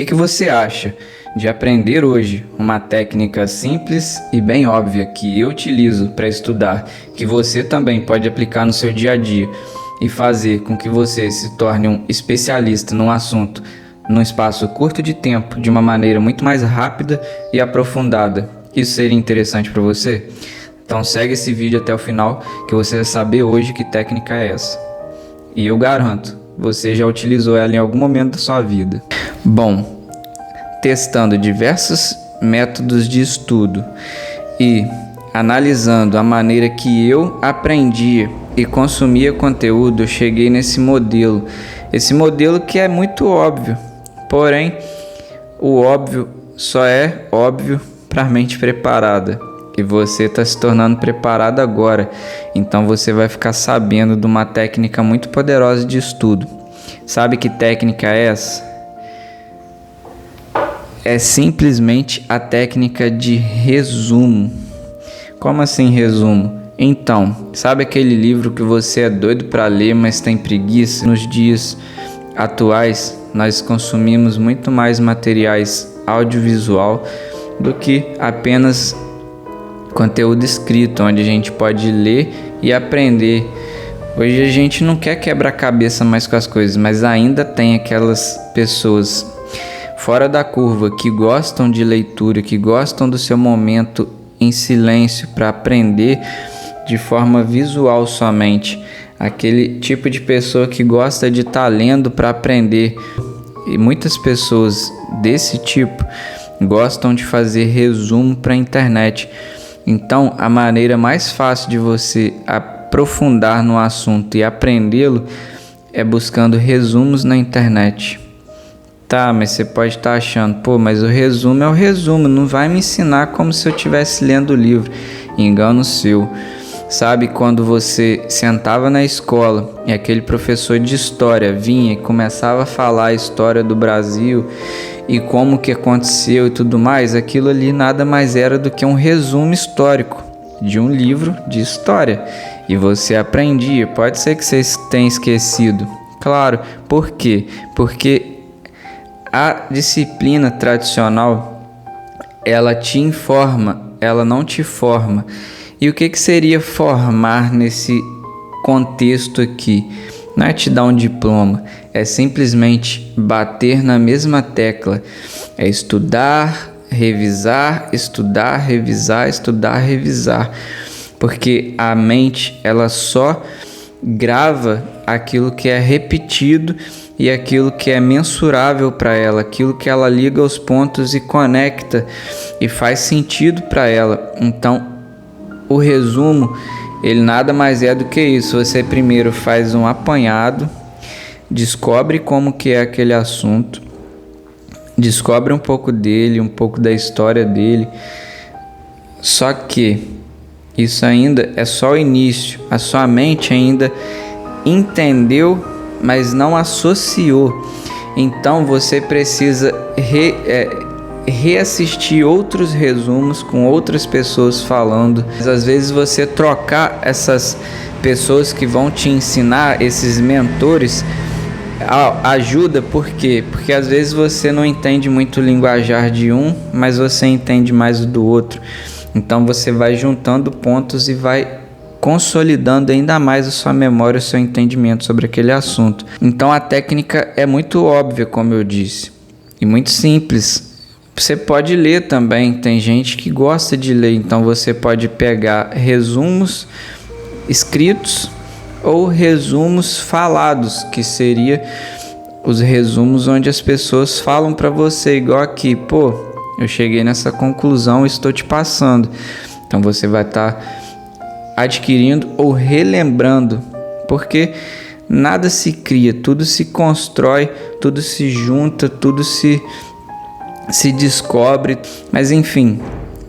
que você acha de aprender hoje uma técnica simples e bem óbvia que eu utilizo para estudar, que você também pode aplicar no seu dia a dia e fazer com que você se torne um especialista num assunto num espaço curto de tempo, de uma maneira muito mais rápida e aprofundada? Isso seria interessante para você? Então segue esse vídeo até o final que você vai saber hoje que técnica é essa. E eu garanto, você já utilizou ela em algum momento da sua vida. Bom, testando diversos métodos de estudo e analisando a maneira que eu aprendia e consumia conteúdo, eu cheguei nesse modelo. Esse modelo que é muito óbvio, porém, o óbvio só é óbvio para a mente preparada. E você está se tornando preparado agora. Então você vai ficar sabendo de uma técnica muito poderosa de estudo. Sabe que técnica é essa? É simplesmente a técnica de resumo. Como assim resumo? Então, sabe aquele livro que você é doido para ler, mas tem preguiça? Nos dias atuais, nós consumimos muito mais materiais audiovisual do que apenas conteúdo escrito, onde a gente pode ler e aprender. Hoje a gente não quer quebrar a cabeça mais com as coisas, mas ainda tem aquelas pessoas fora da curva que gostam de leitura, que gostam do seu momento em silêncio para aprender de forma visual somente. Aquele tipo de pessoa que gosta de estar lendo para aprender. E muitas pessoas desse tipo gostam de fazer resumo para a internet. Então, a maneira mais fácil de você aprofundar no assunto e aprendê-lo é buscando resumos na internet. Tá, mas você pode estar achando, pô, mas o resumo é o resumo, não vai me ensinar como se eu estivesse lendo o livro. Engano seu. Sabe quando você sentava na escola e aquele professor de história vinha e começava a falar a história do Brasil e como que aconteceu e tudo mais? Aquilo ali nada mais era do que um resumo histórico de um livro de história. E você aprendia. Pode ser que você tenha esquecido. Claro. Por quê? Porque a disciplina tradicional, ela te informa, ela não te forma. E o que seria formar nesse contexto aqui? Não é te dar um diploma, é simplesmente bater na mesma tecla. É estudar, revisar, estudar, revisar, estudar, revisar. Porque a mente, ela só grava aquilo que é repetido e aquilo que é mensurável para ela, aquilo que ela liga os pontos e conecta e faz sentido para ela. Então, o resumo, ele nada mais é do que isso. Você primeiro faz um apanhado, descobre como que é aquele assunto, descobre um pouco dele, um pouco da história dele. Só que isso ainda é só o início. A sua mente ainda entendeu, mas não associou. Então você precisa reassistir outros resumos com outras pessoas falando. Às vezes você trocar essas pessoas que vão te ensinar, esses mentores, ajuda. Por quê? Porque às vezes você não entende muito o linguajar de um, mas você entende mais o do outro. Então você vai juntando pontos e vai consolidando ainda mais a sua memória, o seu entendimento sobre aquele assunto. Então a técnica é muito óbvia, como eu disse, e muito simples. Você pode ler também, tem gente que gosta de ler, então você pode pegar resumos escritos ou resumos falados, que seria os resumos onde as pessoas falam para você, igual aqui, pô, eu cheguei nessa conclusão e estou te passando. Então você vai estar adquirindo ou relembrando, porque nada se cria, tudo se constrói, tudo se junta, tudo se descobre. Mas enfim,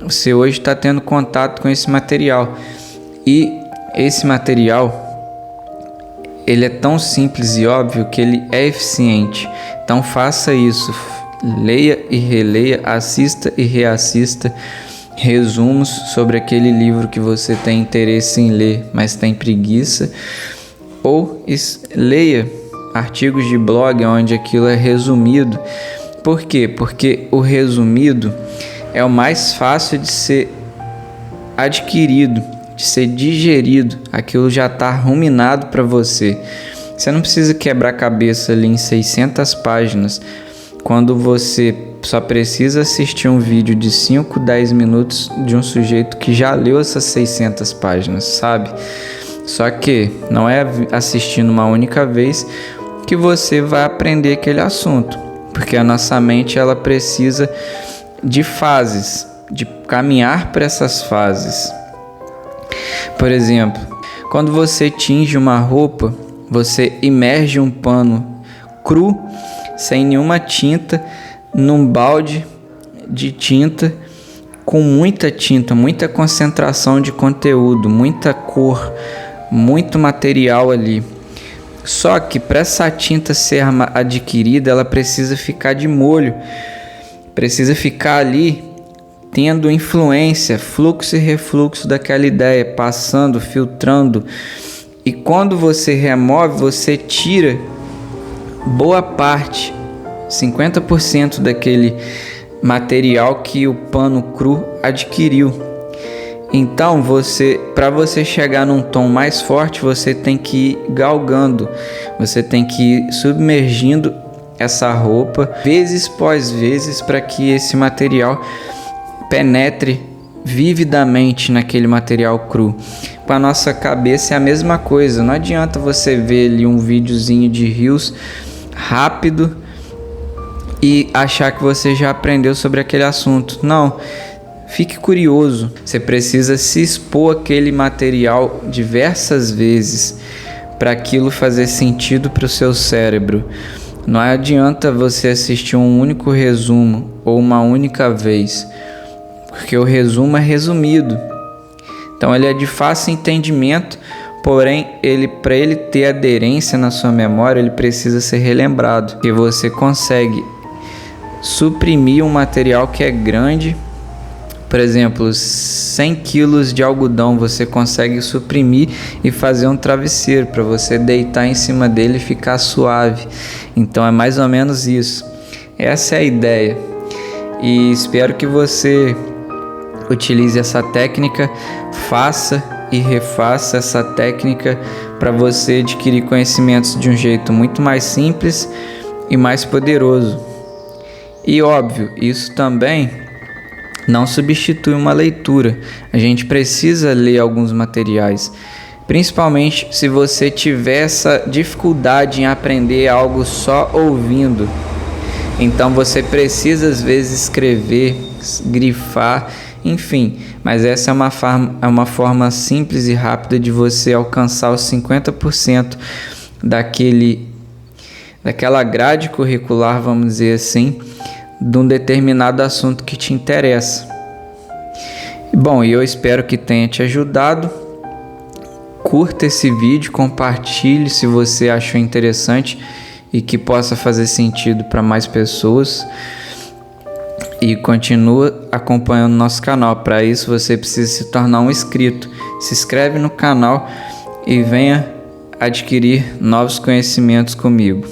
você hoje está tendo contato com esse material, e esse material, ele é tão simples e óbvio que ele é eficiente. Então faça isso, leia e releia, assista e reassista resumos sobre aquele livro que você tem interesse em ler, mas tem preguiça, ou leia artigos de blog onde aquilo é resumido Por quê? Porque o resumido é o mais fácil de ser adquirido, de ser digerido. Aquilo já está ruminado para você. Você não precisa quebrar a cabeça ali em 600 páginas, quando você só precisa assistir um vídeo de 5, 10 minutos de um sujeito que já leu essas 600 páginas, sabe? Só que não é assistindo uma única vez que você vai aprender aquele assunto, porque a nossa mente ela precisa de fases, de caminhar para essas fases. Por exemplo, quando você tinge uma roupa, você imerge um pano cru, sem nenhuma tinta, num balde de tinta, com muita tinta, muita concentração de conteúdo, muita cor, muito material ali. Só que para essa tinta ser adquirida, ela precisa ficar de molho, precisa ficar ali tendo influência, fluxo e refluxo daquela ideia, passando, filtrando. E quando você remove, você tira boa parte, 50% daquele material que o pano cru adquiriu. Então, para você chegar num tom mais forte, você tem que ir galgando, você tem que ir submergindo essa roupa vezes após vezes para que esse material penetre vividamente naquele material cru. Com a nossa cabeça é a mesma coisa. Não adianta você ver ali um videozinho de Reels rápido e achar que você já aprendeu sobre aquele assunto. Não, fique curioso. Você precisa se expor àquele material diversas vezes para aquilo fazer sentido para o seu cérebro. Não adianta você assistir um único resumo ou uma única vez, porque o resumo é resumido. Então ele é de fácil entendimento, porém para ele ter aderência na sua memória, ele precisa ser relembrado. Porque você consegue suprimir um material que é grande, por exemplo, 100 quilos de algodão, você consegue suprimir e fazer um travesseiro para você deitar em cima dele e ficar suave. Então é mais ou menos isso. Essa é a ideia. E espero que você utilize essa técnica, faça e refaça essa técnica para você adquirir conhecimentos de um jeito muito mais simples e mais poderoso. E óbvio, isso também não substitui uma leitura. A gente precisa ler alguns materiais, principalmente se você tiver essa dificuldade em aprender algo só ouvindo. Então você precisa às vezes escrever, grifar, enfim, mas essa é uma forma simples e rápida de você alcançar os 50% daquela grade curricular, vamos dizer assim, de um determinado assunto que te interessa. Bom, e eu espero que tenha te ajudado. Curta esse vídeo, compartilhe se você achou interessante e que possa fazer sentido para mais pessoas. E continua acompanhando nosso canal. Para isso você precisa se tornar um inscrito. Se inscreve no canal e venha adquirir novos conhecimentos comigo.